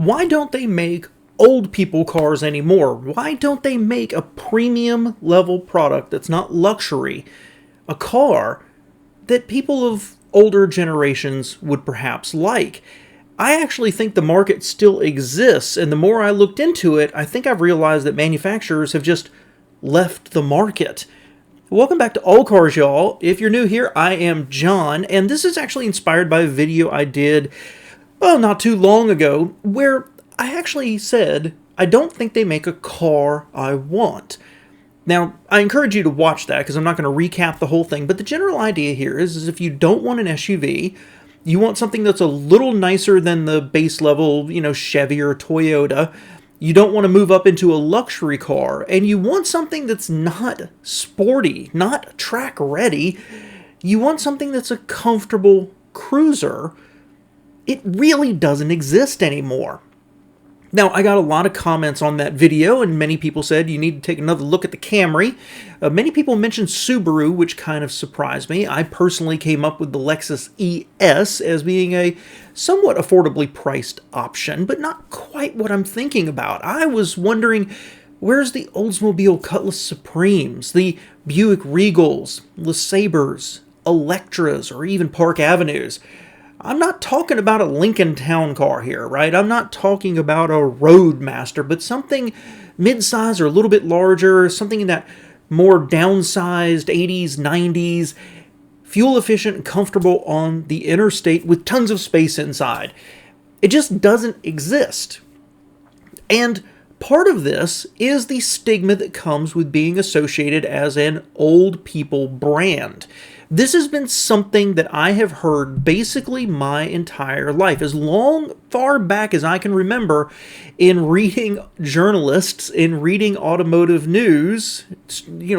Why don't they make old people cars anymore? Why don't they make a premium level product that's not luxury, a car that people of older generations would perhaps like? I actually think the market still exists, and the more I looked into it, I think I've realized that manufacturers have just left the market. Welcome back to All Cars, y'all. If you're new here, I am John, and this is actually inspired by a video I did, well, not too long ago, where I actually said, I don't think they make a car I want. Now, I encourage you to watch that because I'm not going to recap the whole thing, but the general idea here is if you don't want an SUV, you want something that's a little nicer than the base level, Chevy or Toyota. You don't want to move up into a luxury car, and you want something that's not sporty, not track ready. You want something that's a comfortable cruiser. It really doesn't exist anymore. Now, I got a lot of comments on that video, and many people said you need to take another look at the Camry. Many people mentioned Subaru, which kind of surprised me. I personally came up with the Lexus ES as being a somewhat affordably priced option, but not quite what I'm thinking about. I was wondering, where's the Oldsmobile Cutlass Supremes, the Buick Regals, LeSabres, Electras, or even Park Avenues? I'm not talking about a Lincoln Town Car here, right? I'm not talking about a Roadmaster, but something mid-size or a little bit larger, something in that more downsized 80s, 90s, fuel-efficient and comfortable on the interstate with tons of space inside. It just doesn't exist. And part of this is the stigma that comes with being associated as an old people brand. This has been something that I have heard basically my entire life, as far back as I can remember, in reading journalists, in reading automotive news,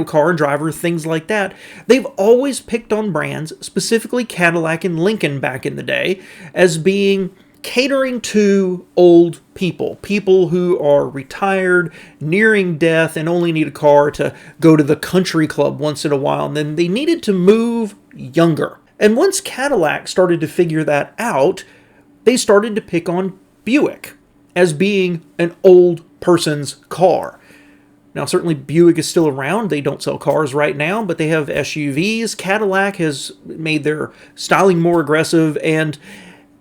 Car and Driver, things like that. They've always picked on brands, specifically Cadillac and Lincoln back in the day, as being catering to old people who are retired, nearing death, and only need a car to go to the country club once in a while, and then they needed to move younger. And once Cadillac started to figure that out, they started to pick on Buick as being an old person's car. Now, certainly Buick is still around. They don't sell cars right now, but they have SUVs. Cadillac has made their styling more aggressive, and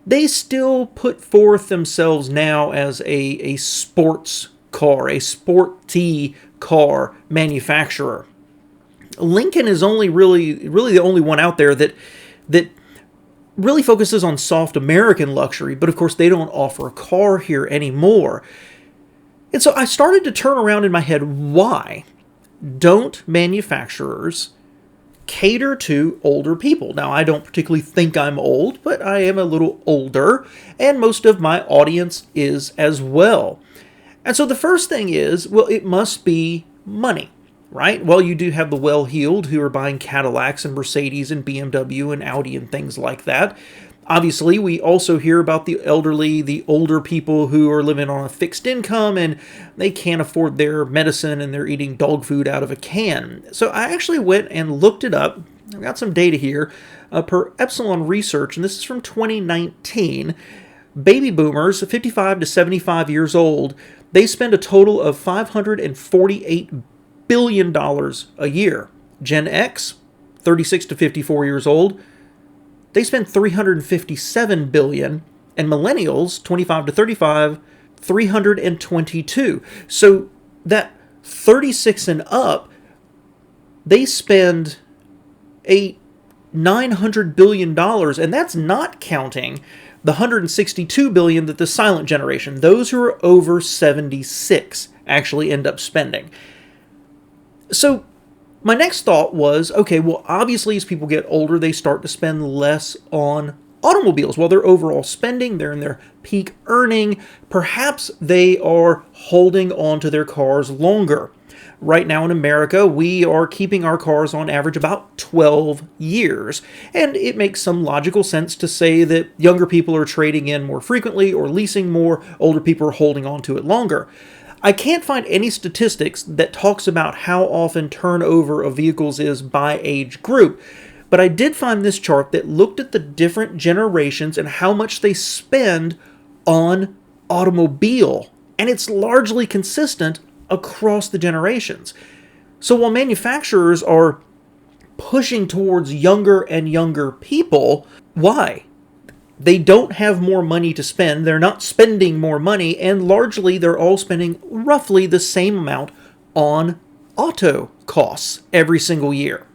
they still put forth themselves now as a sports car, a sporty car manufacturer. Lincoln is only really the only one out there that really focuses on soft American luxury, but of course they don't offer a car here anymore. And so I started to turn around in my head, why don't manufacturers cater to older people? Now, I don't particularly think I'm old, but I am a little older, and most of my audience is as well. And so the first thing is, well, it must be money, right? Well, you do have the well-heeled who are buying Cadillacs and Mercedes and BMW and Audi and things like that. Obviously, we also hear about the elderly, the older people who are living on a fixed income and they can't afford their medicine and they're eating dog food out of a can. So I actually went and looked it up. I've got some data here per Epsilon Research, and this is from 2019. Baby boomers, 55 to 75 years old, they spend a total of $548 billion a year. Gen X, 36 to 54 years old, they spend $357 billion, and millennials, 25 to 35, $322. So that 36 and up, they spend $900 billion, and that's not counting the $162 billion that the silent generation, those who are over 76, actually end up spending. So my next thought was, okay, well, obviously as people get older, they start to spend less on automobiles. While their overall spending, they're in their peak earning, perhaps they are holding on to their cars longer. Right now in America, we are keeping our cars on average about 12 years. And it makes some logical sense to say that younger people are trading in more frequently or leasing more, older people are holding on to it longer. I can't find any statistics that talks about how often turnover of vehicles is by age group, but I did find this chart that looked at the different generations and how much they spend on automobile, and it's largely consistent across the generations. So while manufacturers are pushing towards younger and younger people, why? They don't have more money to spend, they're not spending more money, and largely they're all spending roughly the same amount on auto costs every single year.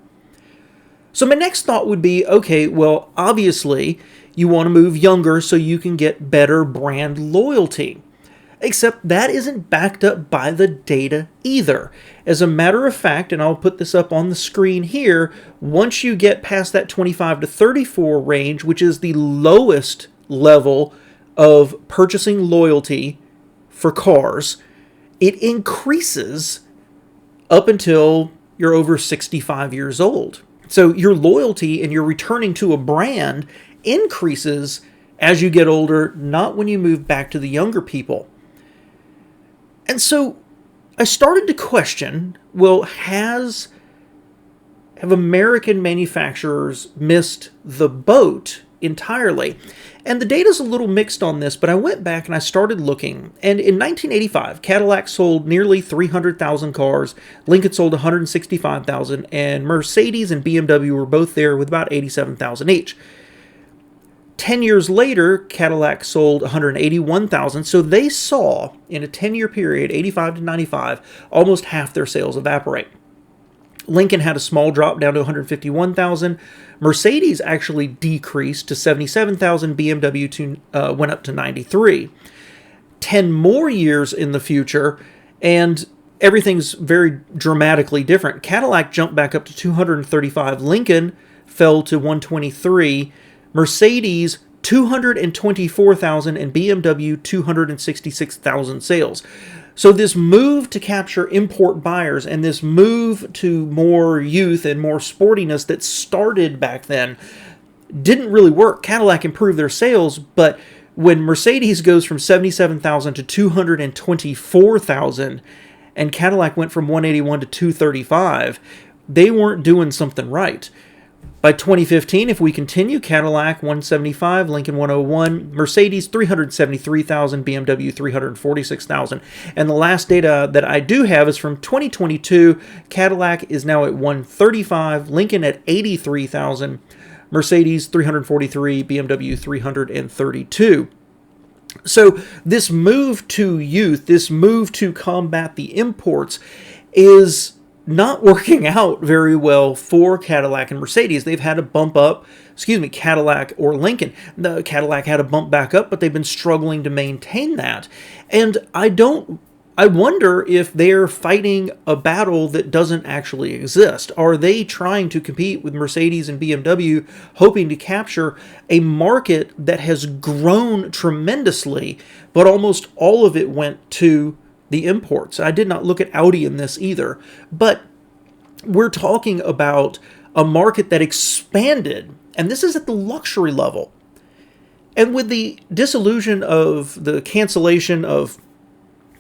So my next thought would be, okay, well, obviously you want to move younger so you can get better brand loyalty. Except that isn't backed up by the data either. As a matter of fact, and I'll put this up on the screen here, once you get past that 25 to 34 range, which is the lowest level of purchasing loyalty for cars, it increases up until you're over 65 years old. So your loyalty and your returning to a brand increases as you get older, not when you move back to the younger people. And so I started to question, well, have American manufacturers missed the boat entirely? And the data's a little mixed on this, but I went back and I started looking. And in 1985, Cadillac sold nearly 300,000 cars, Lincoln sold 165,000, and Mercedes and BMW were both there with about 87,000 each. 10 years later, Cadillac sold 181,000, so they saw, in a 10-year period, 85 to 95, almost half their sales evaporate. Lincoln had a small drop down to 151,000. Mercedes actually decreased to 77,000. BMW went up to 93. 10 more years in the future, and everything's very dramatically different. Cadillac jumped back up to 235. Lincoln fell to 123. Mercedes, 224,000, and BMW, 266,000 sales. So this move to capture import buyers and this move to more youth and more sportiness that started back then didn't really work. Cadillac improved their sales, but when Mercedes goes from 77,000 to 224,000 and Cadillac went from 181 to 235, they weren't doing something right. By 2015, if we continue, Cadillac 175, Lincoln 101, Mercedes 373,000, BMW 346,000. And the last data that I do have is from 2022. Cadillac is now at 135, Lincoln at 83,000, Mercedes 343, BMW 332. So this move to youth, this move to combat the imports is not working out very well for Cadillac and Mercedes. They've had a bump up, Cadillac or Lincoln. The Cadillac had a bump back up, but they've been struggling to maintain that. And I wonder if they're fighting a battle that doesn't actually exist. Are they trying to compete with Mercedes and BMW, hoping to capture a market that has grown tremendously, but almost all of it went to the imports? I did not look at Audi in this either, but we're talking about a market that expanded, and this is at the luxury level. And with the dissolution of the cancellation of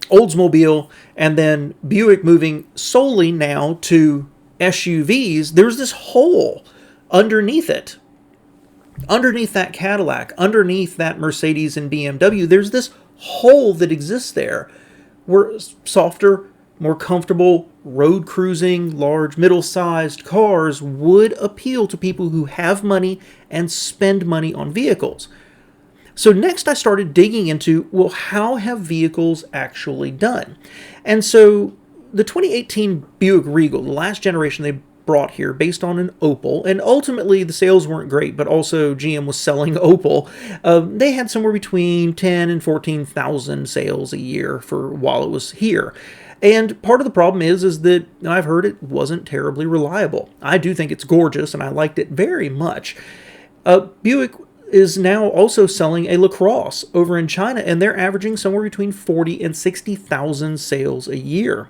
Oldsmobile and then Buick moving solely now to SUVs, there's this hole underneath it. Underneath that Cadillac, underneath that Mercedes and BMW, there's this hole that exists there, where softer, more comfortable, road cruising, large, middle-sized cars would appeal to people who have money and spend money on vehicles. So next I started digging into, well, how have vehicles actually done? And so the 2018 Buick Regal, the last generation they brought here based on an Opel, and ultimately the sales weren't great, but also GM was selling Opel. They had somewhere between 10 and 14,000 sales a year for while it was here. And part of the problem is that I've heard it wasn't terribly reliable. I do think it's gorgeous, and I liked it very much. Buick is now also selling a LaCrosse over in China, and they're averaging somewhere between 40 and 60,000 sales a year.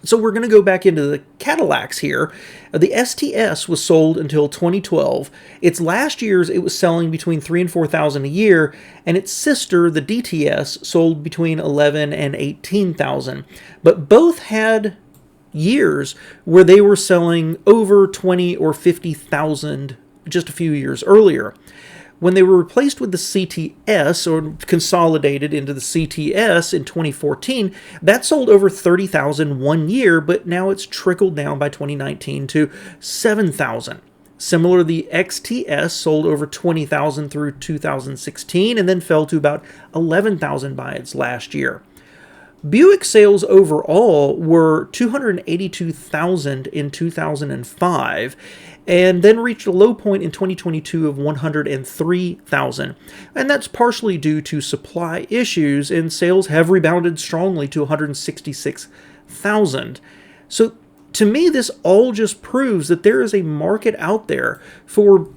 So we're going to go back into the Cadillacs here. The STS was sold until 2012. Its last years, it was selling between 3,000 and 4,000 a year, and its sister, the DTS, sold between 11,000 and 18,000. But both had years where they were selling over 20 or 50,000 just a few years earlier. When they were replaced with the CTS, or consolidated into the CTS in 2014, that sold over 30,000 one year, but now it's trickled down by 2019 to 7,000. Similar, the XTS sold over 20,000 through 2016 and then fell to about 11,000 by its last year. Buick sales overall were 282,000 in 2005 and then reached a low point in 2022 of 103,000. And that's partially due to supply issues, and sales have rebounded strongly to 166,000. So to me, this all just proves that there is a market out there for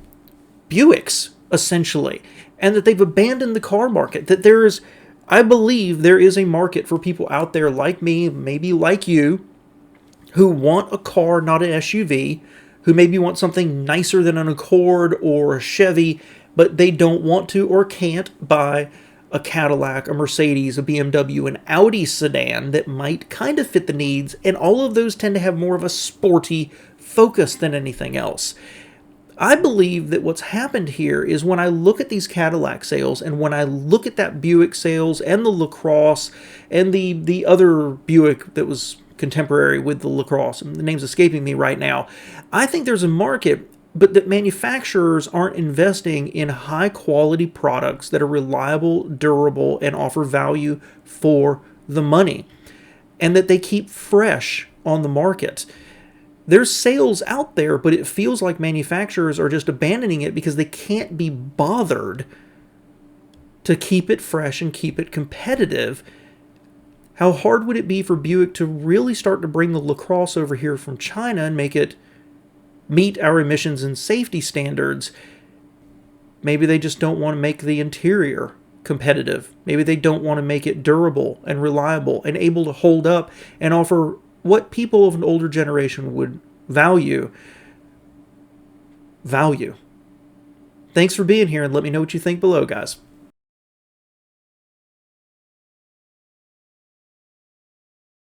Buicks, essentially, and that they've abandoned the car market, that there is, I believe there is a market for people out there like me, maybe like you, who want a car, not an SUV, who maybe want something nicer than an Accord or a Chevy, but they don't want to or can't buy a Cadillac, a Mercedes, a BMW, an Audi sedan that might kind of fit the needs, and all of those tend to have more of a sporty focus than anything else. I believe that what's happened here is when I look at these Cadillac sales and when I look at that Buick sales and the LaCrosse and the other Buick that was contemporary with the LaCrosse, and the name's escaping me right now, I think there's a market, but that manufacturers aren't investing in high quality products that are reliable, durable, and offer value for the money, and that they keep fresh on the market. There's sales out there, but it feels like manufacturers are just abandoning it because they can't be bothered to keep it fresh and keep it competitive. How hard would it be for Buick to really start to bring the LaCrosse over here from China and make it meet our emissions and safety standards? Maybe they just don't want to make the interior competitive. Maybe they don't want to make it durable and reliable and able to hold up and offer what people of an older generation would value. Thanks for being here, and let me know what you think below, guys.